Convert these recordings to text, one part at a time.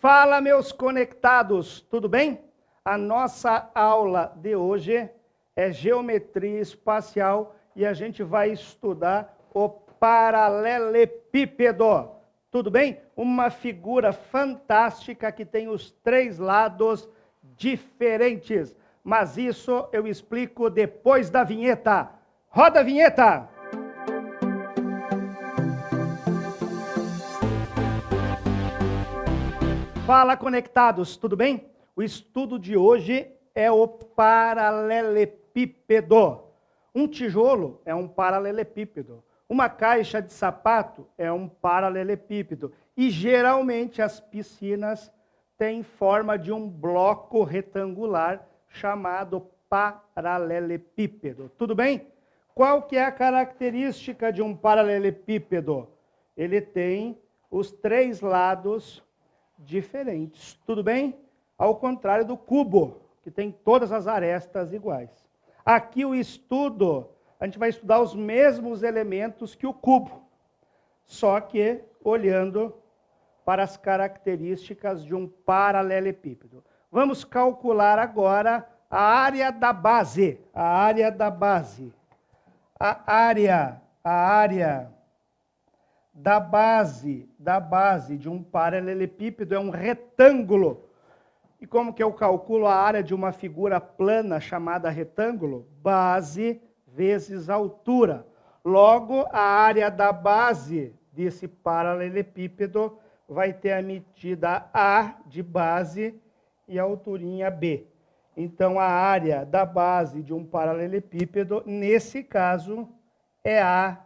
Fala, meus conectados, tudo bem? A nossa aula de hoje é geometria espacial e a gente vai estudar o paralelepípedo. Tudo bem? Uma figura fantástica que tem os três lados diferentes. Mas isso eu explico depois da vinheta. Roda a vinheta! Fala, conectados, tudo bem? O estudo de hoje é o paralelepípedo. Um tijolo é um paralelepípedo. Uma caixa de sapato é um paralelepípedo. E geralmente as piscinas têm forma de um bloco retangular chamado paralelepípedo. Tudo bem? Qual que é a característica de um paralelepípedo? Ele tem os três lados diferentes, tudo bem? Ao contrário do cubo, que tem todas as arestas iguais. Aqui o estudo, a gente vai estudar os mesmos elementos que o cubo, só que olhando para as características de um paralelepípedo. Vamos calcular agora a área da base. A área da base da base de um paralelepípedo é um retângulo. E como que eu calculo a área de uma figura plana chamada retângulo? Base vezes altura. Logo, a área da base desse paralelepípedo vai ter a medida A de base e a alturinha B. Então, a área da base de um paralelepípedo, nesse caso, é A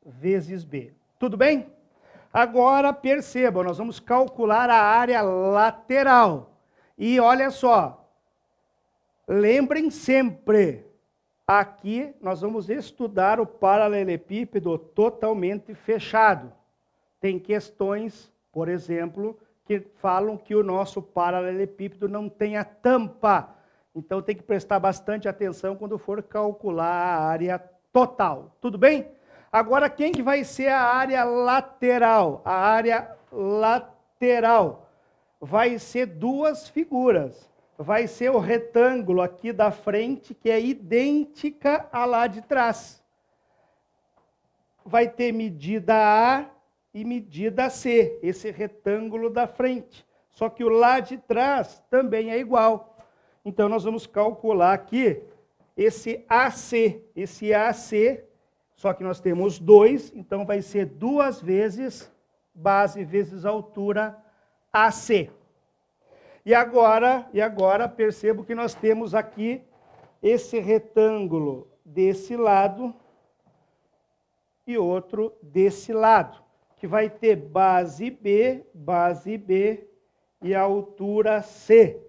vezes B. Tudo bem? Agora, percebam, nós vamos calcular a área lateral. E olha só, lembrem sempre, aqui nós vamos estudar o paralelepípedo totalmente fechado. Tem questões, por exemplo, que falam que o nosso paralelepípedo não tem a tampa. Então tem que prestar bastante atenção quando for calcular a área total. Tudo bem? Agora, quem que vai ser a área lateral? A área lateral vai ser duas figuras. Vai ser o retângulo aqui da frente, que é idêntica à lá de trás. Vai ter medida A e medida C, esse retângulo da frente. Só que o lá de trás também é igual. Então, nós vamos calcular aqui esse AC. Esse AC, só que nós temos 2, então vai ser 2 vezes base vezes altura AC. E agora percebo que nós temos aqui esse retângulo desse lado e outro desse lado, que vai ter base B e a altura C.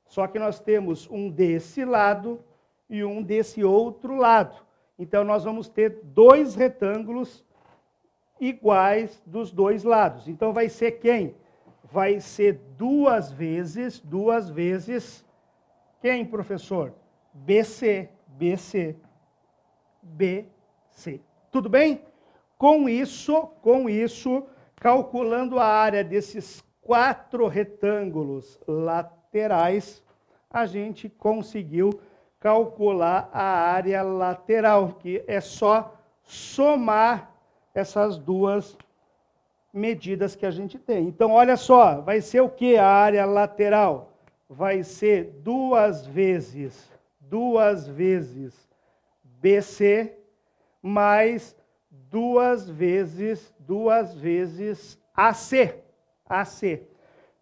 Só que nós temos um desse lado e um desse outro lado. Então, nós vamos ter dois retângulos iguais dos dois lados. Então, vai ser quem? Vai ser duas vezes, quem, professor? BC. Tudo bem? Com isso, calculando a área desses 4 retângulos laterais, a gente conseguiu calcular a área lateral, que é só somar essas duas medidas que a gente tem. Então, olha só, vai ser o que a área lateral? Vai ser 2 vezes BC mais 2 vezes AC.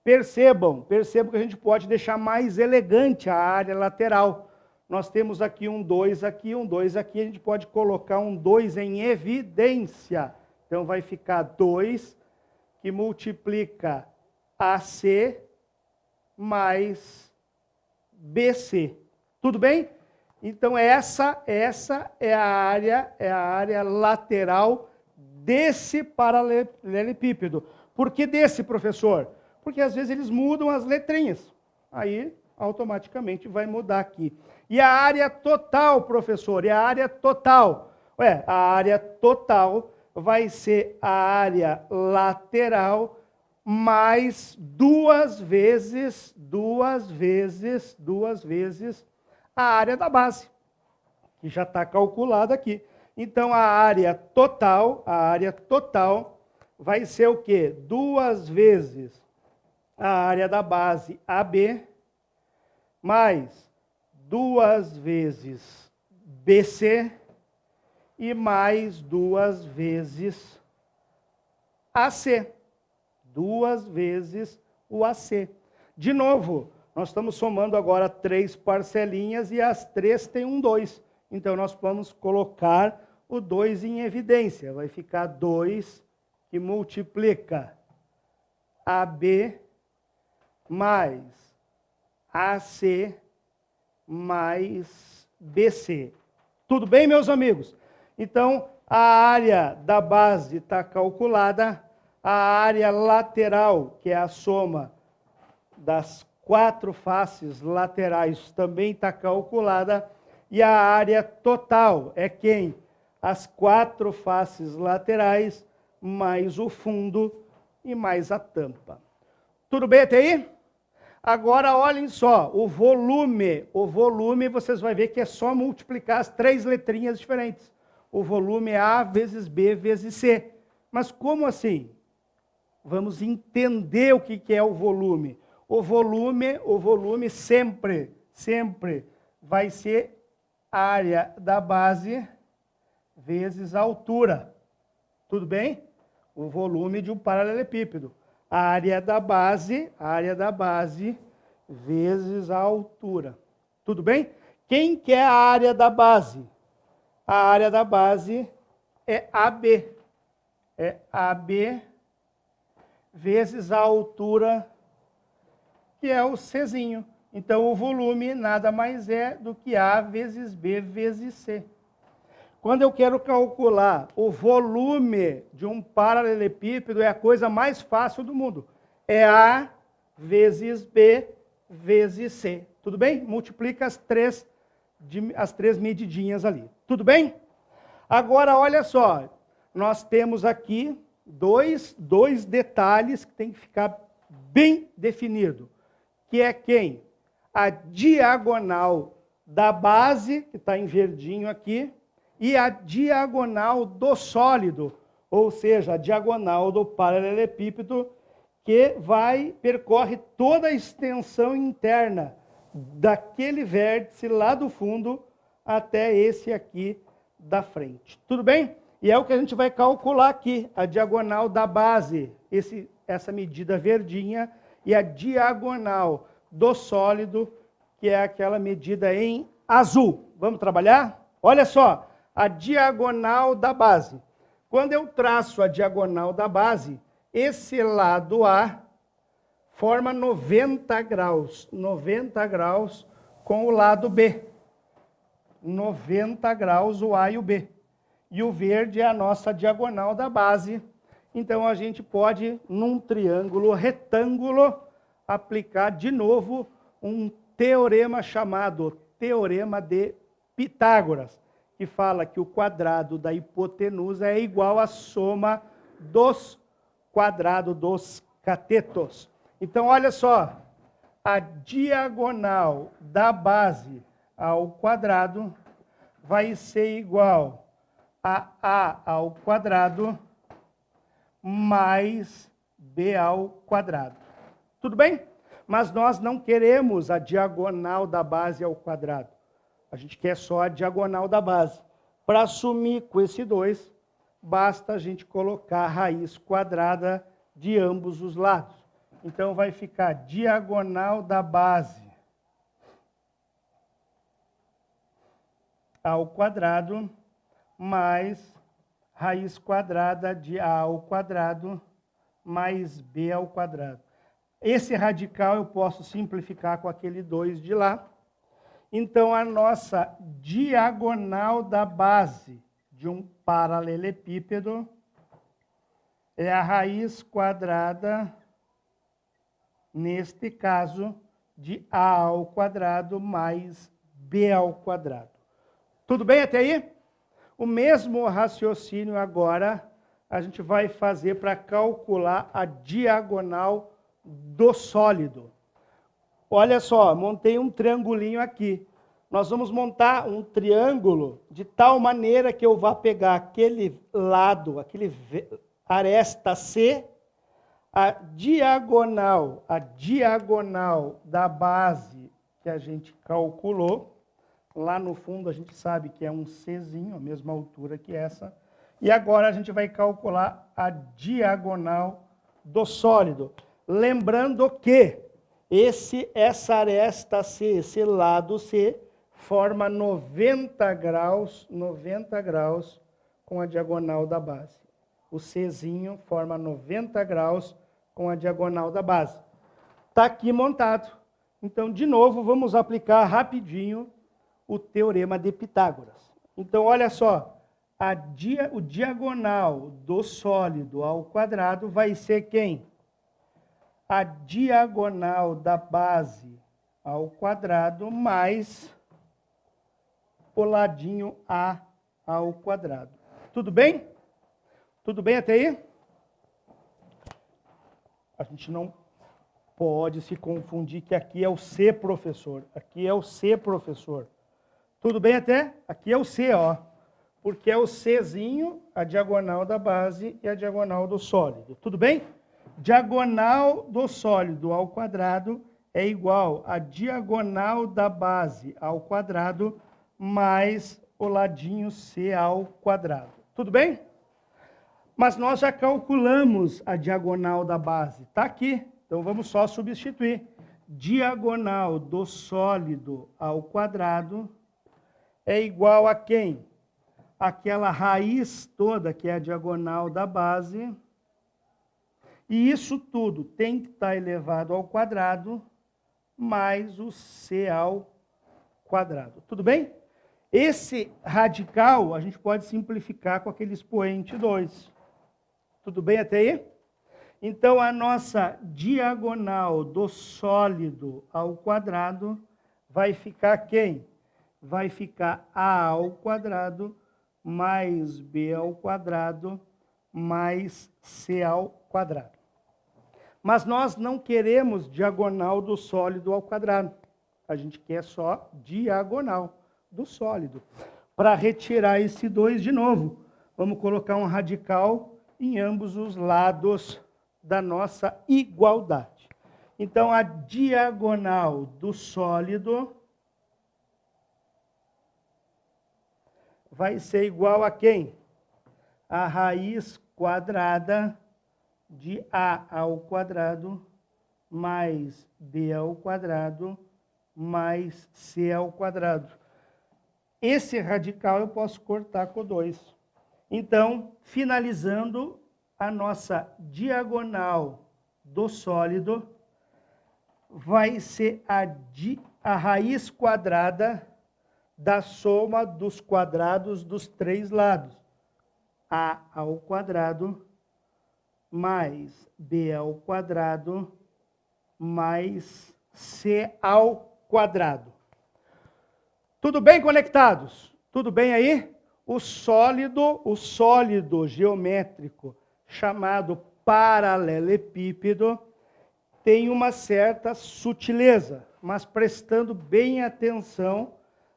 Percebam que a gente pode deixar mais elegante a área lateral. Nós temos aqui um 2 aqui, um 2 aqui, a gente pode colocar um 2 em evidência. Então, vai ficar 2, que multiplica AC mais BC. Tudo bem? Então, essa é a área lateral desse paralelepípedo. Por que desse, professor? Porque às vezes eles mudam as letrinhas. Aí, automaticamente, vai mudar aqui. E a área total, professor? E a área total? A área total vai ser a área lateral mais duas vezes a área da base, que já está calculada aqui. Então, a área total vai ser o quê? 2 vezes a área da base AB, mais 2 vezes BC, e mais 2 vezes AC. 2 vezes o AC. De novo, nós estamos somando agora 3 parcelinhas e as 3 têm um 2. Então, nós vamos colocar o 2 em evidência. Vai ficar 2 que multiplica AB mais AC mais BC. Tudo bem, meus amigos? Então, a área da base está calculada, a área lateral, que é a soma das 4 faces laterais, também está calculada, e a área total é quem? As 4 faces laterais, mais o fundo e mais a tampa. Tudo bem até aí? Agora, olhem só, o volume vocês vão ver que é só multiplicar as 3 letrinhas diferentes. O volume é A vezes B vezes C. Mas como assim? Vamos entender o que é o volume. O volume sempre vai ser área da base vezes a altura. Tudo bem? O volume de um paralelepípedo. A área da base vezes a altura. Tudo bem? Quem que é a área da base? A área da base é AB. É AB vezes a altura, que é o Czinho. Então, o volume nada mais é do que A vezes B vezes C. Quando eu quero calcular o volume de um paralelepípedo, é a coisa mais fácil do mundo. É A vezes B vezes C. Tudo bem? Multiplica as três medidinhas ali. Tudo bem? Agora, olha só. Nós temos aqui dois detalhes que tem que ficar bem definido. Que é quem? A diagonal da base, que está em verdinho aqui, e a diagonal do sólido, ou seja, a diagonal do paralelepípedo, que percorre toda a extensão interna daquele vértice lá do fundo até esse aqui da frente. Tudo bem? E é o que a gente vai calcular aqui, a diagonal da base, essa medida verdinha, e a diagonal do sólido, que é aquela medida em azul. Vamos trabalhar? Olha só. A diagonal da base. Quando eu traço a diagonal da base, esse lado A forma 90 graus. 90 graus com o lado B. 90 graus o A e o B. E o verde é a nossa diagonal da base. Então, a gente pode, num triângulo retângulo, aplicar de novo um teorema chamado Teorema de Pitágoras, que fala que o quadrado da hipotenusa é igual à soma dos quadrados dos catetos. Então, olha só, a diagonal da base ao quadrado vai ser igual a ao quadrado mais B ao quadrado. Tudo bem? Mas nós não queremos a diagonal da base ao quadrado. A gente quer só a diagonal da base. Para assumir com esse 2, basta a gente colocar a raiz quadrada de ambos os lados. Então, vai ficar diagonal da base ao quadrado mais raiz quadrada de A ao quadrado mais B ao quadrado. Esse radical eu posso simplificar com aquele 2 de lá. Então, a nossa diagonal da base de um paralelepípedo é a raiz quadrada, neste caso, de A ao quadrado mais B ao quadrado. Tudo bem até aí? O mesmo raciocínio agora a gente vai fazer para calcular a diagonal do sólido. Olha só, montei um triangulinho aqui. Nós vamos montar um triângulo de tal maneira que eu vá pegar aquele lado, aquele aresta C, a diagonal da base que a gente calculou. Lá no fundo a gente sabe que é um Czinho, a mesma altura que essa. E agora a gente vai calcular a diagonal do sólido. Lembrando que essa aresta C, esse lado C, forma 90 graus com a diagonal da base. O Czinho forma 90 graus com a diagonal da base. Está aqui montado. Então, de novo, vamos aplicar rapidinho o teorema de Pitágoras. Então, olha só, o diagonal do sólido ao quadrado vai ser quem? A diagonal da base ao quadrado mais o ladinho A ao quadrado. Tudo bem? Tudo bem até aí? A gente não pode se confundir que aqui é o C, professor. Aqui é o C, professor. Tudo bem até? Aqui é o C, ó. Porque é o Czinho, a diagonal da base e a diagonal do sólido. Tudo bem? Diagonal do sólido ao quadrado é igual a diagonal da base ao quadrado mais o ladinho C ao quadrado. Tudo bem? Mas nós já calculamos a diagonal da base. Está aqui. Então vamos só substituir. Diagonal do sólido ao quadrado é igual a quem? Aquela raiz toda que é a diagonal da base. E isso tudo tem que estar elevado ao quadrado mais o C ao quadrado. Tudo bem? Esse radical a gente pode simplificar com aquele expoente 2. Tudo bem até aí? Então, a nossa diagonal do sólido ao quadrado vai ficar quem? Vai ficar A ao quadrado mais B ao quadrado mais C ao quadrado. Mas nós não queremos diagonal do sólido ao quadrado. A gente quer só diagonal do sólido. Para retirar esse 2 de novo, vamos colocar um radical em ambos os lados da nossa igualdade. Então, a diagonal do sólido vai ser igual a quem? A raiz quadrada de A ao quadrado mais B ao quadrado mais C ao quadrado. Esse radical eu posso cortar com 2. Então, finalizando, a nossa diagonal do sólido vai ser a raiz quadrada da soma dos quadrados dos 3 lados. A ao quadrado mais B ao quadrado mais C ao quadrado. Tudo bem, conectados? Tudo bem aí? O sólido geométrico chamado paralelepípedo tem uma certa sutileza, mas prestando bem atenção,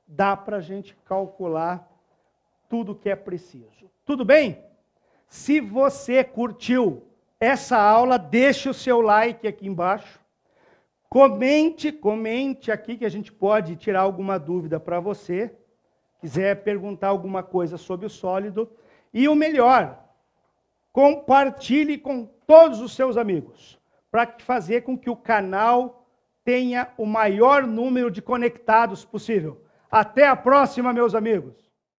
dá para a gente calcular tudo que é preciso. Tudo bem? Se você curtiu essa aula, deixe o seu like aqui embaixo. Comente aqui que a gente pode tirar alguma dúvida para você. Quiser perguntar alguma coisa sobre o sólido. E o melhor, compartilhe com todos os seus amigos, para fazer com que o canal tenha o maior número de conectados possível. Até a próxima, meus amigos!